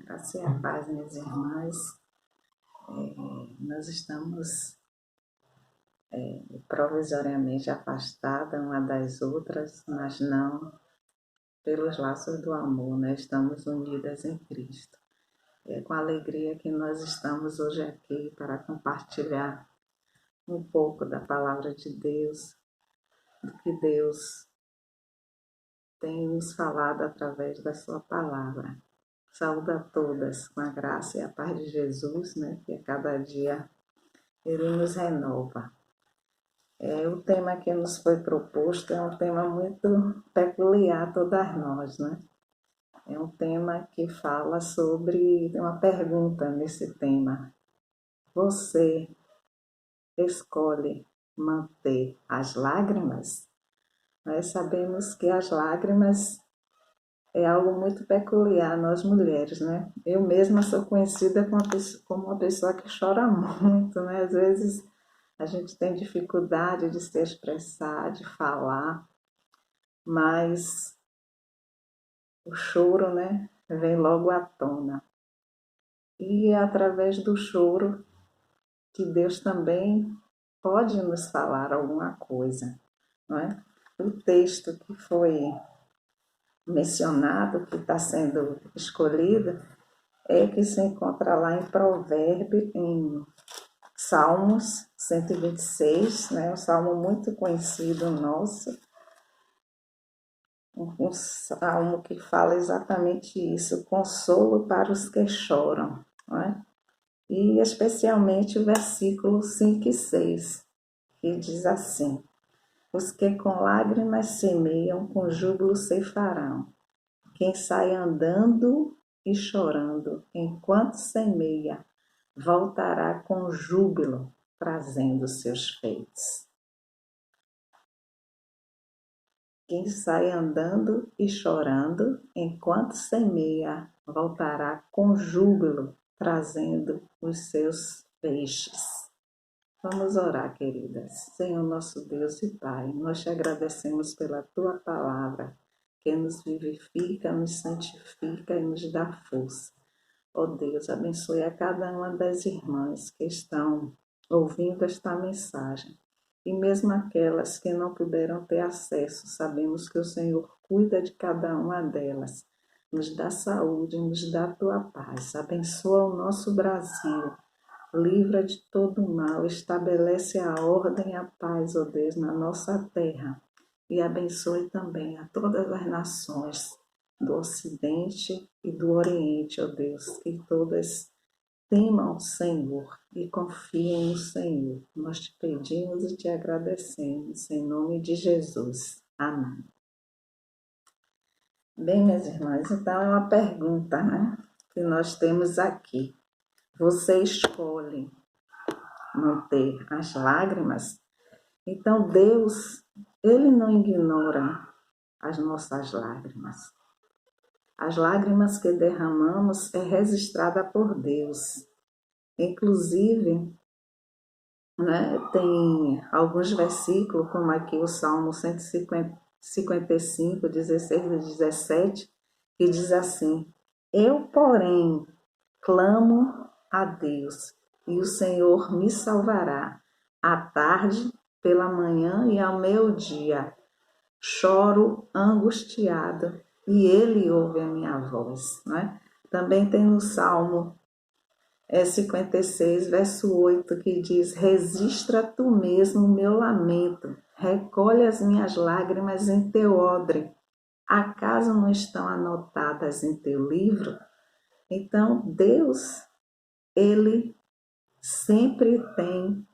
Graça e a paz, minhas irmãs. Nós estamos provisoriamente afastadas uma das outras, mas não pelos laços do amor, né? Estamos unidas em Cristo. É com alegria que nós estamos hoje aqui para compartilhar um pouco da palavra de Deus, do que Deus tem nos falado através da sua palavra. Saúdo a todas com a graça e a paz de Jesus, né? Que a cada dia Ele nos renova. O tema que nos foi proposto é um tema muito peculiar a todas nós, né? É um tema que fala sobre, tem uma pergunta nesse tema. Você escolhe manter as lágrimas? Nós sabemos que as lágrimas é algo muito peculiar a nós mulheres, né? Eu mesma sou conhecida como uma pessoa que chora muito, né? Às vezes a gente tem dificuldade de se expressar, de falar, mas o choro, né, vem logo à tona. E é através do choro que Deus também pode nos falar alguma coisa, não é? O texto que foi mencionado, que está sendo escolhido, é que se encontra lá em Provérbios, em Salmos 126, né? Um salmo muito conhecido nosso, um salmo que fala exatamente isso, consolo para os que choram, não é? E especialmente o versículo 5 e 6, que diz assim: os que com lágrimas semeiam, com júbilo ceifarão. Quem sai andando e chorando, enquanto semeia, voltará com júbilo, trazendo seus feitos. Quem sai andando e chorando, enquanto semeia, voltará com júbilo, trazendo os seus feixes. Vamos orar, queridas. Senhor nosso Deus e Pai, nós te agradecemos pela Tua palavra, que nos vivifica, nos santifica e nos dá força. Ó Deus, abençoe a cada uma das irmãs que estão ouvindo esta mensagem. E mesmo aquelas que não puderam ter acesso, sabemos que o Senhor cuida de cada uma delas. Nos dá saúde, nos dá a Tua paz. Abençoa o nosso Brasil. Livra de todo mal, estabelece a ordem e a paz, ó Deus, na nossa terra. E abençoe também a todas as nações do Ocidente e do Oriente, ó Deus, que todas temam o Senhor e confiem no Senhor. Nós te pedimos e te agradecemos, em nome de Jesus. Amém. Bem, minhas irmãs, então é uma pergunta, né, que nós temos aqui. Você escolhe manter as lágrimas? Então Deus, Ele não ignora as nossas lágrimas. As lágrimas que derramamos é registrada por Deus. Inclusive, né, tem alguns versículos, como aqui o Salmo 155, 16 e 17, que diz assim: eu, porém, clamo a Deus, e o Senhor me salvará. À tarde, pela manhã e ao meio-dia, choro angustiado, e Ele ouve a minha voz. Né? Também tem no Salmo 56, verso 8, que diz: registra tu mesmo o meu lamento, recolhe as minhas lágrimas em teu odre. Acaso não estão anotadas em teu livro? Então, Deus, Ele sempre tem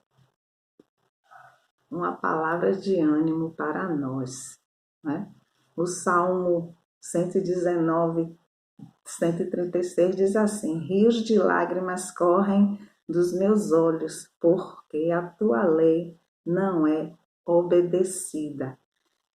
uma palavra de ânimo para nós. Né? O Salmo 119, 136 diz assim: rios de lágrimas correm dos meus olhos, porque a tua lei não é obedecida.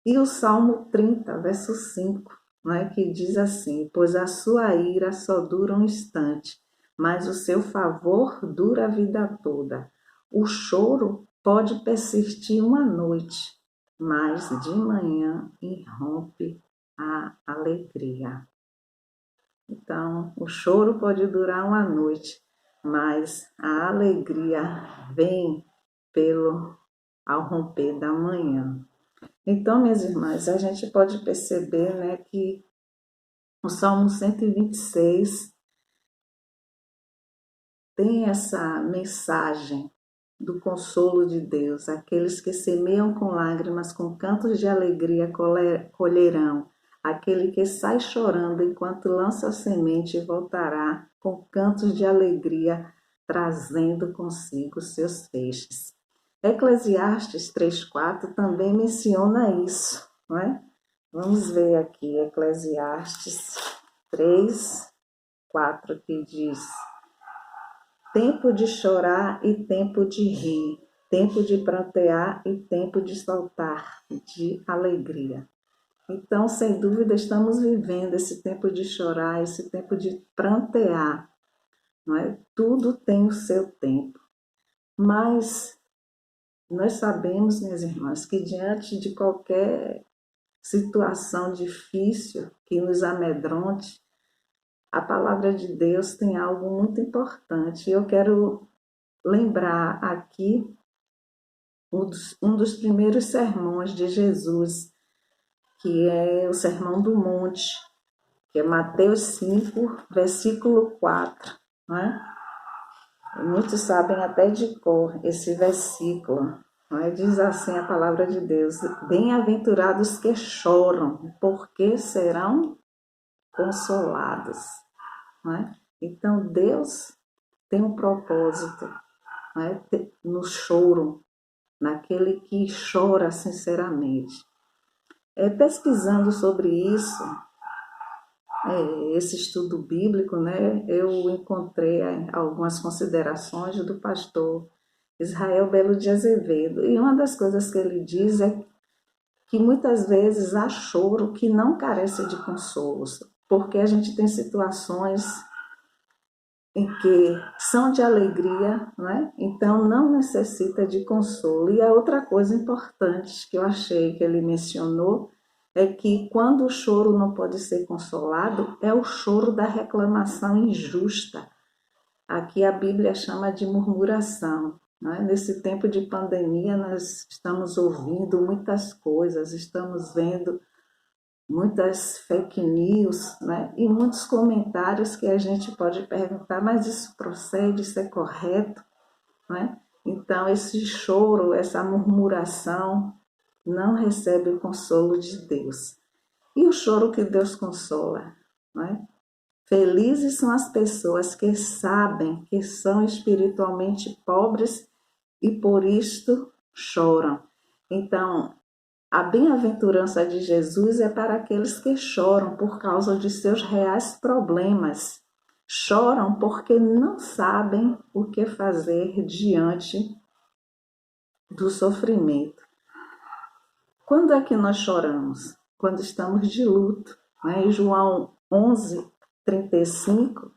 E o Salmo 30, verso 5, né, que diz assim: pois a sua ira só dura um instante, mas o seu favor dura a vida toda. O choro pode persistir uma noite, mas de manhã irrompe a alegria. Então, o choro pode durar uma noite, mas a alegria vem ao romper da manhã. Então, minhas irmãs, a gente pode perceber, né, que o Salmo 126 tem essa mensagem do consolo de Deus. Aqueles que semeiam com lágrimas, com cantos de alegria colherão. Aquele que sai chorando enquanto lança a semente voltará com cantos de alegria, trazendo consigo seus feixes. Eclesiastes 3,4 também menciona isso, não é? Vamos ver aqui, Eclesiastes 3,4, que diz: tempo de chorar e tempo de rir, tempo de prantear e tempo de saltar de alegria. Então, sem dúvida, estamos vivendo esse tempo de chorar, esse tempo de prantear, não é? Tudo tem o seu tempo. Mas nós sabemos, minhas irmãs, que diante de qualquer situação difícil que nos amedronte, a palavra de Deus tem algo muito importante. Eu quero lembrar aqui um dos primeiros sermões de Jesus, que é o Sermão do Monte, que é Mateus 5, versículo 4. Né? Muitos sabem até de cor esse versículo. Né? Diz assim a palavra de Deus: bem-aventurados que choram, porque serão consolados. Né? Então, Deus tem um propósito, né? No choro, naquele que chora sinceramente. Pesquisando sobre isso, esse estudo bíblico, né, eu encontrei algumas considerações do pastor Israel Belo de Azevedo. E uma das coisas que ele diz é que muitas vezes há choro que não carece de consolos, porque a gente tem situações em que são de alegria, né? Então não necessita de consolo. E a outra coisa importante que eu achei que ele mencionou é que quando o choro não pode ser consolado, é o choro da reclamação injusta. Aqui a Bíblia chama de murmuração. Né? Nesse tempo de pandemia, nós estamos ouvindo muitas coisas, estamos vendo muitas fake news, né? E muitos comentários que a gente pode perguntar, mas isso procede, isso é correto? Né? Então, esse choro, essa murmuração, não recebe o consolo de Deus. E o choro que Deus consola? Né? Felizes são as pessoas que sabem que são espiritualmente pobres e por isto choram. Então, a bem-aventurança de Jesus é para aqueles que choram por causa de seus reais problemas. Choram porque não sabem o que fazer diante do sofrimento. Quando é que nós choramos? Quando estamos de luto. Né? Em João 11:35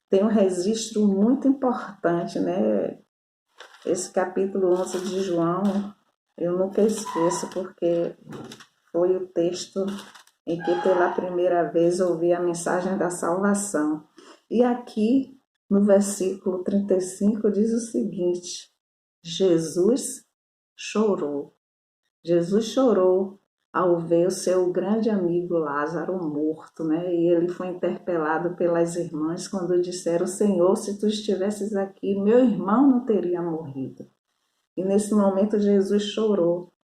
tem um registro muito importante, né? Esse capítulo 11 de João, eu nunca esqueço, porque foi o texto em que pela primeira vez ouvi a mensagem da salvação. E aqui, no versículo 35, diz o seguinte: Jesus chorou. Jesus chorou ao ver o seu grande amigo Lázaro morto, né? E ele foi interpelado pelas irmãs quando disseram: Senhor, se tu estivesses aqui, meu irmão não teria morrido. E nesse momento Jesus chorou.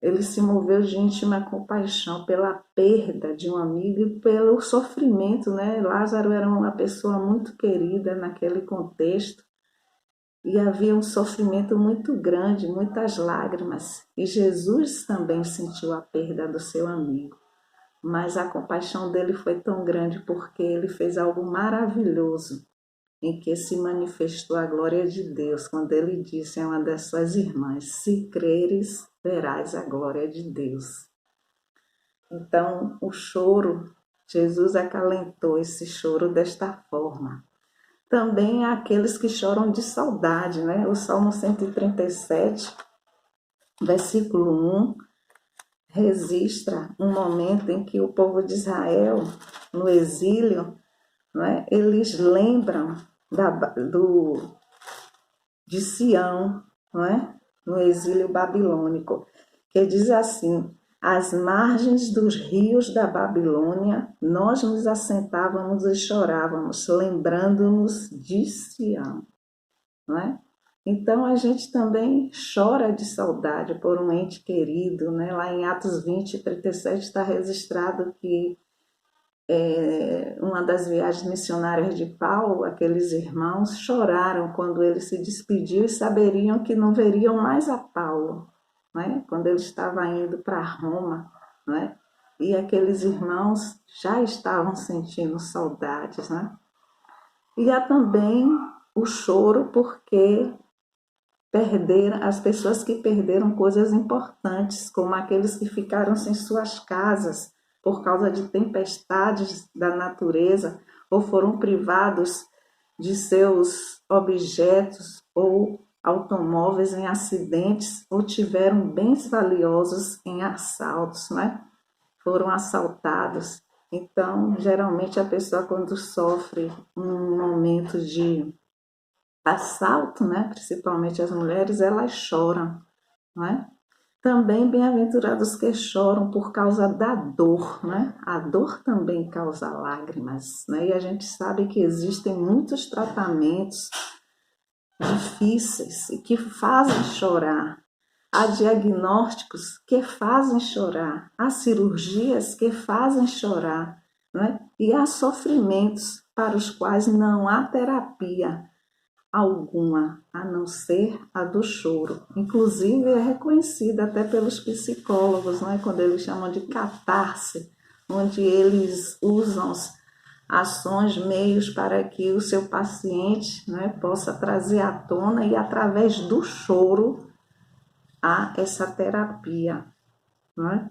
Ele se moveu de íntima compaixão pela perda de um amigo e pelo sofrimento, né? Lázaro era uma pessoa muito querida naquele contexto e havia um sofrimento muito grande, muitas lágrimas. E Jesus também sentiu a perda do seu amigo, mas a compaixão dele foi tão grande porque ele fez algo maravilhoso, em que se manifestou a glória de Deus, quando ele disse a uma das suas irmãs: se creres, verás a glória de Deus. Então, o choro, Jesus acalentou esse choro desta forma. Também há aqueles que choram de saudade, né? O Salmo 137, versículo 1, registra um momento em que o povo de Israel, no exílio, não é? Eles lembram de Sião, não é? No exílio babilônico, que diz assim: às margens dos rios da Babilônia, nós nos assentávamos e chorávamos, lembrando-nos de Sião, não é? Então a gente também chora de saudade por um ente querido, né? Lá em Atos 20:37 está registrado que uma das viagens missionárias de Paulo, aqueles irmãos choraram quando ele se despediu e saberiam que não veriam mais a Paulo, né? Quando ele estava indo para Roma, né? E aqueles irmãos já estavam sentindo saudades, né? E há também o choro porque perderam, as pessoas que perderam coisas importantes, como aqueles que ficaram sem suas casas por causa de tempestades da natureza, ou foram privados de seus objetos ou automóveis em acidentes, ou tiveram bens valiosos em assaltos, né? Foram assaltados. Então, geralmente a pessoa quando sofre um momento de assalto, né, principalmente as mulheres, elas choram, não é? Também bem-aventurados que choram por causa da dor, né? A dor também causa lágrimas, né? E a gente sabe que existem muitos tratamentos difíceis e que fazem chorar. Há diagnósticos que fazem chorar, há cirurgias que fazem chorar, né? E há sofrimentos para os quais não há terapia alguma, a não ser a do choro. Inclusive é reconhecida até pelos psicólogos, né, quando eles chamam de catarse, onde eles usam ações, meios para que o seu paciente, né, possa trazer à tona e através do choro há essa terapia. Né?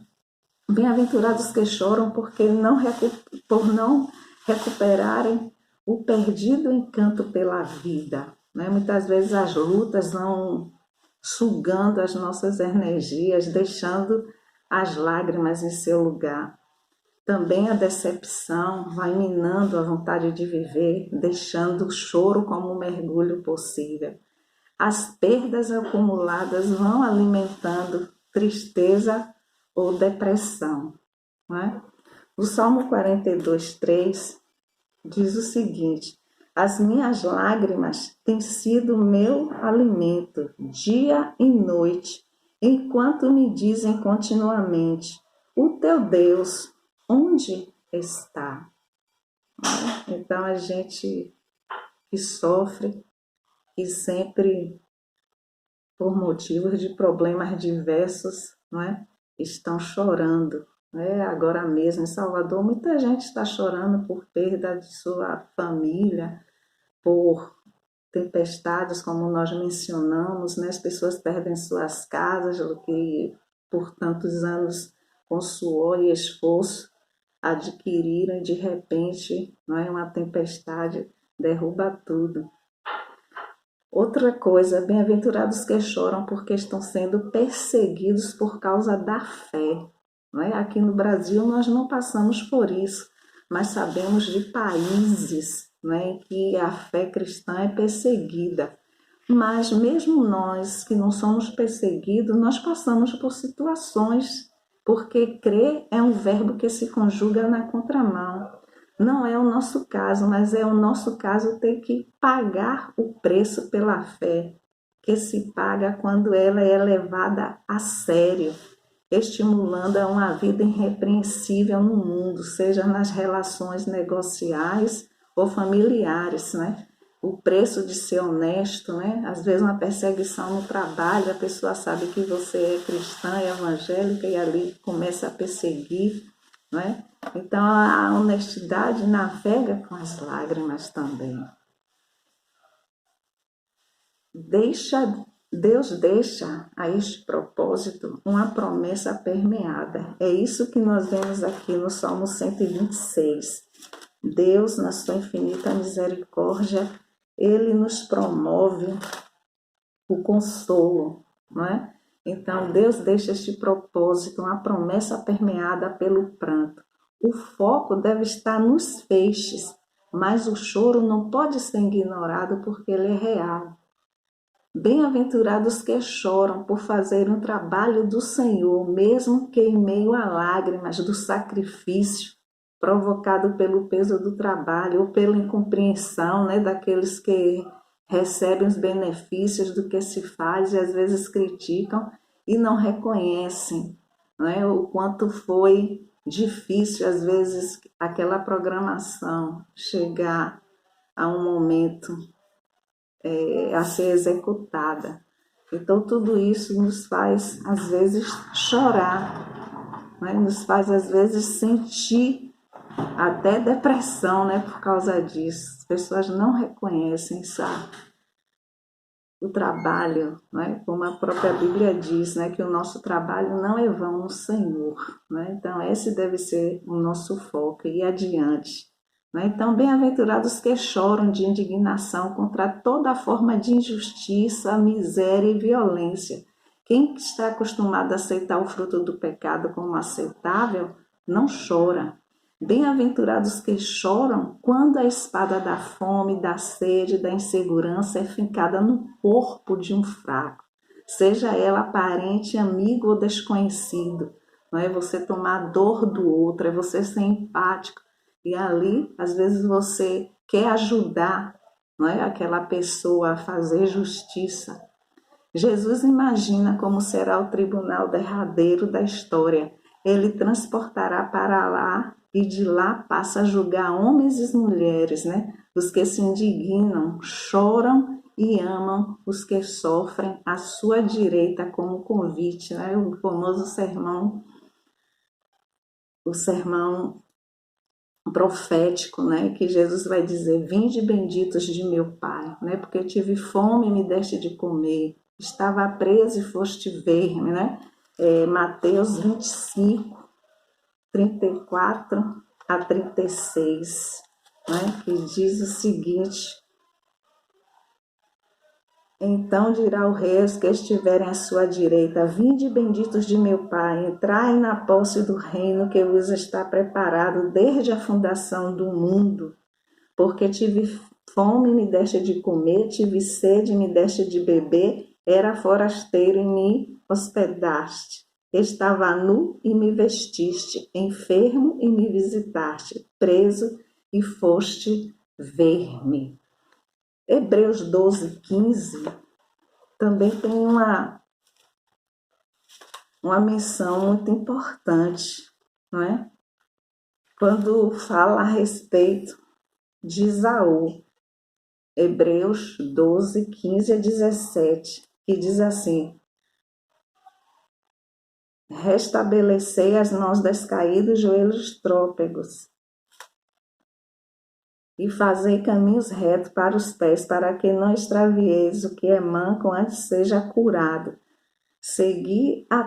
Bem-aventurados que choram por não recuperarem o perdido encanto pela vida. Né? Muitas vezes as lutas vão sugando as nossas energias, deixando as lágrimas em seu lugar. Também a decepção vai minando a vontade de viver, deixando o choro como um mergulho possível. As perdas acumuladas vão alimentando tristeza ou depressão. Não é? O Salmo 42:3 diz o seguinte: as minhas lágrimas têm sido meu alimento, dia e noite, enquanto me dizem continuamente: o teu Deus, onde está? Então a gente que sofre e sempre por motivos de problemas diversos, não é? Estão chorando. Né? Agora mesmo em Salvador, muita gente está chorando por perda de sua família, por tempestades, como nós mencionamos, né? As pessoas perdem suas casas, o que por tantos anos com suor e esforço adquiriram e de repente, não é? Uma tempestade derruba tudo. Outra coisa, bem-aventurados que choram porque estão sendo perseguidos por causa da fé. Não é? Aqui no Brasil nós não passamos por isso, mas sabemos de países, não é, em que a fé cristã é perseguida. Mas mesmo nós que não somos perseguidos, nós passamos por situações, porque crer é um verbo que se conjuga na contramão. Não é o nosso caso, mas é o nosso caso ter que pagar o preço pela fé, que se paga quando ela é levada a sério, estimulando a uma vida irrepreensível no mundo, seja nas relações negociais ou familiares, né? O preço de ser honesto, né? Às vezes uma perseguição no trabalho, a pessoa sabe que você é cristã, é evangélica e ali começa a perseguir, né? Então a honestidade navega com as lágrimas também. Deus deixa a este propósito uma promessa permeada. É isso que nós vemos aqui no Salmo 126. Deus, na sua infinita misericórdia, Ele nos promove o consolo, não é? Então, Deus deixa este propósito, uma promessa permeada pelo pranto. O foco deve estar nos feixes, mas o choro não pode ser ignorado porque ele é real. Bem-aventurados que choram por fazer um trabalho do Senhor, mesmo que em meio a lágrimas do sacrifício provocado pelo peso do trabalho ou pela incompreensão, daqueles que recebem os benefícios do que se faz e às vezes criticam e não reconhecem, o quanto foi difícil, às vezes, aquela programação chegar a um momento a ser executada. Então, tudo isso nos faz, às vezes, chorar, nos faz, às vezes, sentir até depressão, por causa disso. As pessoas não reconhecem, sabe? O trabalho, como a própria Bíblia diz, que o nosso trabalho não é vão no Senhor. Então, esse deve ser o nosso foco, e adiante. Então, bem-aventurados que choram de indignação contra toda forma de injustiça, miséria e violência. Quem está acostumado a aceitar o fruto do pecado como aceitável, não chora. Bem-aventurados que choram quando a espada da fome, da sede, da insegurança é fincada no corpo de um fraco, seja ela parente, amigo ou desconhecido. Não é você tomar a dor do outro, é você ser empático. E ali, às vezes, você quer ajudar, aquela pessoa a fazer justiça. Jesus imagina como será o tribunal derradeiro da história. Ele transportará para lá e de lá passa a julgar homens e mulheres, os que se indignam, choram e amam os que sofrem à sua direita como convite, o famoso sermão, o sermão profético, que Jesus vai dizer: vinde benditos de meu Pai, porque eu tive fome e me deste de comer, estava preso e foste ver-me, Mateus 25, 34 a 36, que diz o seguinte: então dirá o rei aos que estiverem à sua direita: vinde benditos de meu Pai, entrai na posse do reino que vos está preparado desde a fundação do mundo. Porque tive fome e me deste de comer, tive sede e me deste de beber, era forasteiro e me hospedaste, estava nu e me vestiste, enfermo e me visitaste, preso e foste ver-me. Hebreus 12, 15 também tem uma menção muito importante, quando fala a respeito de Esaú. Hebreus 12, 15 a 17, que diz assim: restabelecei as mãos descaídas, joelhos trôpegos, e fazei caminhos retos para os pés, para que não extravieis o que é manco antes seja curado. Segui a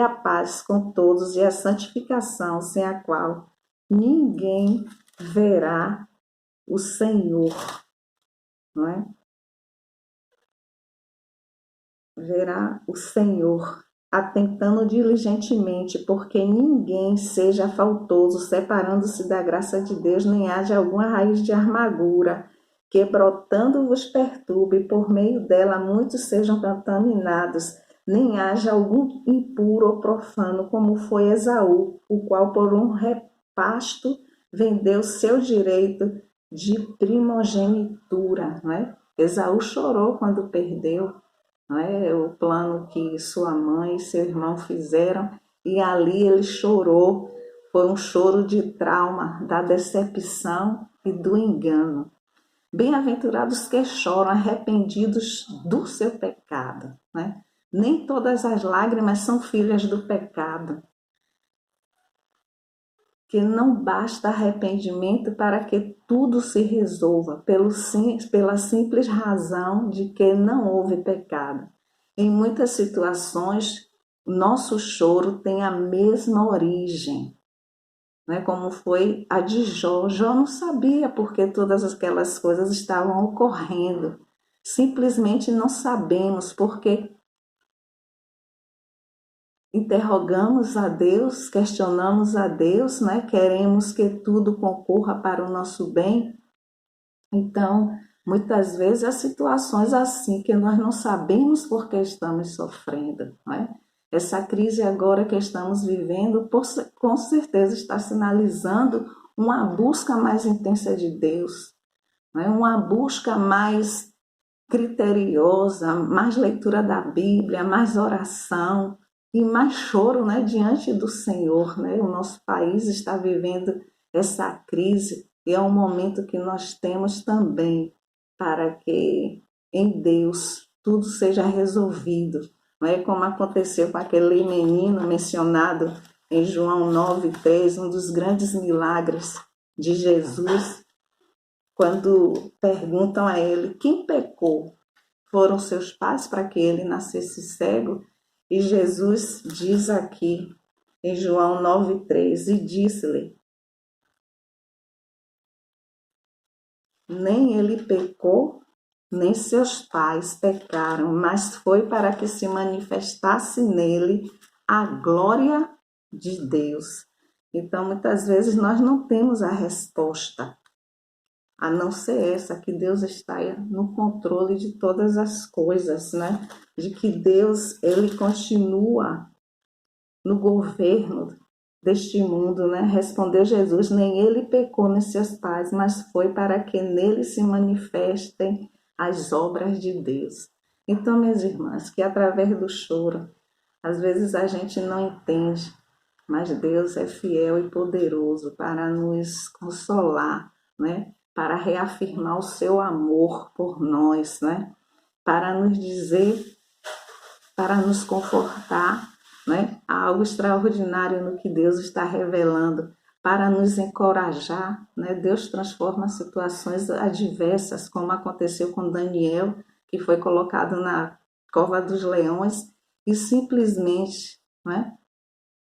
paz com todos e a santificação, sem a qual ninguém verá o Senhor, Verá o Senhor, atentando diligentemente, porque ninguém seja faltoso, separando-se da graça de Deus, nem haja alguma raiz de amargura, que brotando vos perturbe, e por meio dela muitos sejam contaminados, nem haja algum impuro ou profano, como foi Esaú, o qual por um repasto vendeu seu direito de primogenitura. Esaú chorou quando perdeu o plano que sua mãe e seu irmão fizeram, e ali ele chorou. Foi um choro de trauma, da decepção e do engano. Bem-aventurados que choram, arrependidos do seu pecado. Nem todas as lágrimas são filhas do pecado. Que não basta arrependimento para que tudo se resolva, pela simples razão de que não houve pecado. Em muitas situações, nosso choro tem a mesma origem, como foi a de Jó. Jó não sabia porque todas aquelas coisas estavam ocorrendo. Simplesmente não sabemos porque interrogamos a Deus, questionamos a Deus, né? Queremos que tudo concorra para o nosso bem. Então, muitas vezes há situações assim que nós não sabemos por que estamos sofrendo, não é? Essa crise agora que estamos vivendo, com certeza está sinalizando uma busca mais intensa de Deus, não é? Uma busca mais criteriosa, mais leitura da Bíblia, mais oração e mais choro, né, diante do Senhor, né? O nosso país está vivendo essa crise e é um momento que nós temos também para que em Deus tudo seja resolvido, não é? Como aconteceu com aquele menino mencionado em João 9:3, um dos grandes milagres de Jesus, quando perguntam a ele quem pecou, foram seus pais para que ele nascesse cego? E Jesus diz aqui em João 9:3, e disse-lhe, nem ele pecou, nem seus pais pecaram, mas foi para que se manifestasse nele a glória de Deus. Então, muitas vezes nós não temos a resposta, a não ser essa, que Deus está no controle de todas as coisas, né? De que Deus, ele continua no governo deste mundo, né? Respondeu Jesus, nem ele pecou nem seus pais, mas foi para que nele se manifestem as obras de Deus. Então, minhas irmãs, que através do choro, às vezes a gente não entende, mas Deus é fiel e poderoso para nos consolar, né? Para reafirmar o seu amor por nós, né? Para nos dizer, para nos confortar, né? Há algo extraordinário no que Deus está revelando, para nos encorajar, né? Deus transforma situações adversas, como aconteceu com Daniel, que foi colocado na cova dos leões e simplesmente, né?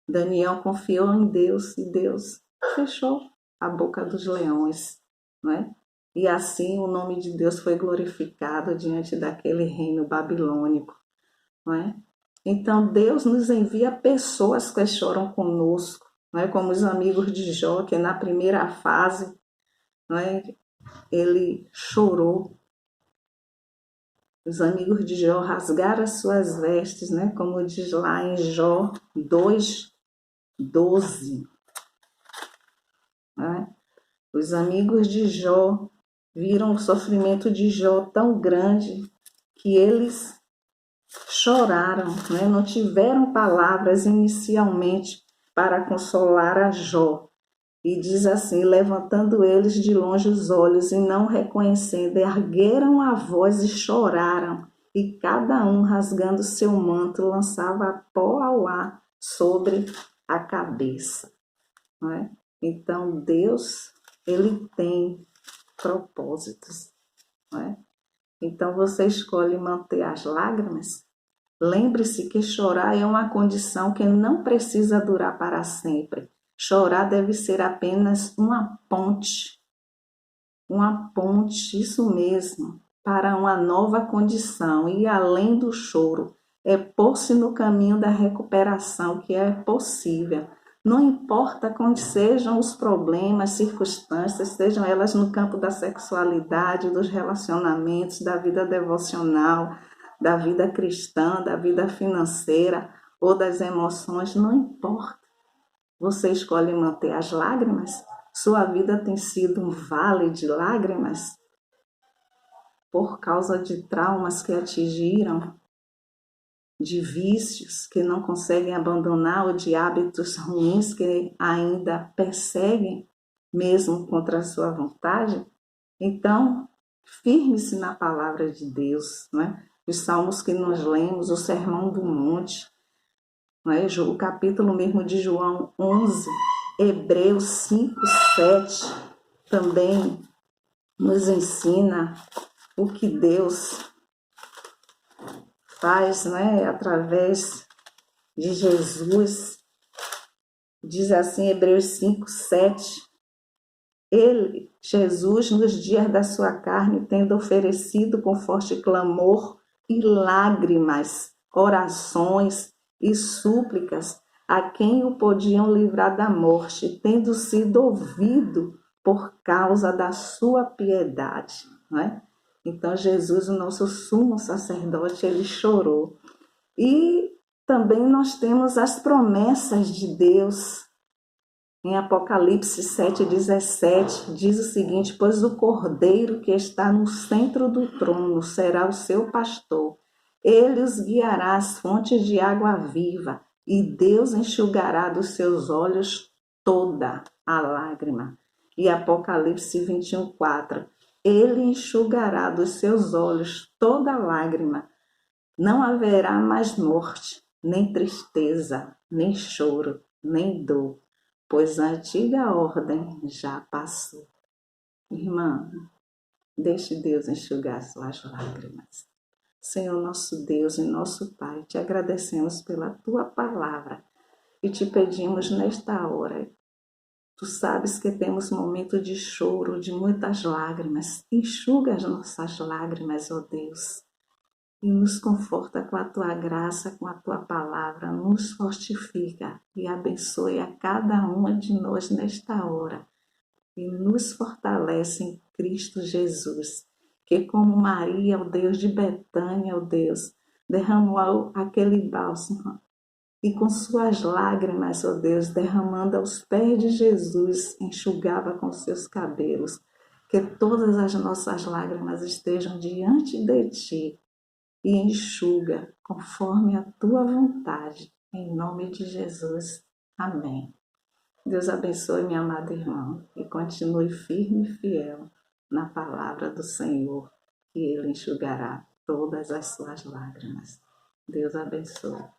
Daniel confiou em Deus e Deus fechou a boca dos leões, não é? E assim o nome de Deus foi glorificado diante daquele reino babilônico, não é? Então Deus nos envia pessoas que choram conosco, não é? Como os amigos de Jó, que na primeira fase, não é? Ele chorou. Os amigos de Jó rasgaram as suas vestes, né? Como diz lá em Jó 2:12. Né? Os amigos de Jó viram o sofrimento de Jó tão grande que eles choraram, né? Não tiveram palavras inicialmente para consolar a Jó. E diz assim, levantando eles de longe os olhos e não reconhecendo, ergueram a voz e choraram, e cada um, rasgando seu manto, lançava pó ao ar sobre a cabeça. Não é? Então, Deus, ele tem propósitos. Não é? Então, você escolhe manter as lágrimas. Lembre-se que chorar é uma condição que não precisa durar para sempre. Chorar deve ser apenas uma ponte, isso mesmo, para uma nova condição. E além do choro, é pôr-se no caminho da recuperação, que é possível. Não importa quais sejam os problemas, circunstâncias, sejam elas no campo da sexualidade, dos relacionamentos, da vida devocional, da vida cristã, da vida financeira ou das emoções, não importa. Você escolhe manter as lágrimas? Sua vida tem sido um vale de lágrimas por causa de traumas que atingiram, de vícios que não conseguem abandonar ou de hábitos ruins que ainda perseguem, mesmo contra a sua vontade? Então, firme-se na palavra de Deus, não é? Os salmos que nós lemos, o Sermão do Monte, não é? O capítulo mesmo de João 11, Hebreus 5:7 também nos ensina o que Deus faz, né? Através de Jesus. Diz assim, Hebreus 5:7, ele, Jesus, nos dias da sua carne, tendo oferecido com forte clamor e lágrimas, orações e súplicas a quem o podiam livrar da morte, tendo sido ouvido por causa da sua piedade. Não é? Então, Jesus, o nosso sumo sacerdote, ele chorou. E também nós temos as promessas de Deus. Em Apocalipse 7,17, diz o seguinte: pois o Cordeiro que está no centro do trono será o seu pastor. Ele os guiará às fontes de água viva, e Deus enxugará dos seus olhos toda a lágrima. E Apocalipse 21,4, ele enxugará dos seus olhos toda a lágrima. Não haverá mais morte, nem tristeza, nem choro, nem dor, pois a antiga ordem já passou. Irmã, deixe Deus enxugar suas lágrimas. Senhor nosso Deus e nosso Pai, te agradecemos pela tua palavra e te pedimos nesta hora. Tu sabes que temos momento de choro, de muitas lágrimas. Enxuga as nossas lágrimas, ó Deus, e nos conforta com a tua graça, com a tua palavra, nos fortifica e abençoe a cada uma de nós nesta hora e nos fortalece em Cristo Jesus, que como Maria, o Deus de Betânia, o Deus, derramou aquele bálsamo e com suas lágrimas, ó Deus, derramando aos pés de Jesus, enxugava com seus cabelos, que todas as nossas lágrimas estejam diante de ti e enxuga conforme a tua vontade, em nome de Jesus. Amém. Deus abençoe, minha amada irmã, e continue firme e fiel na palavra do Senhor, que Ele enxugará todas as suas lágrimas. Deus abençoe.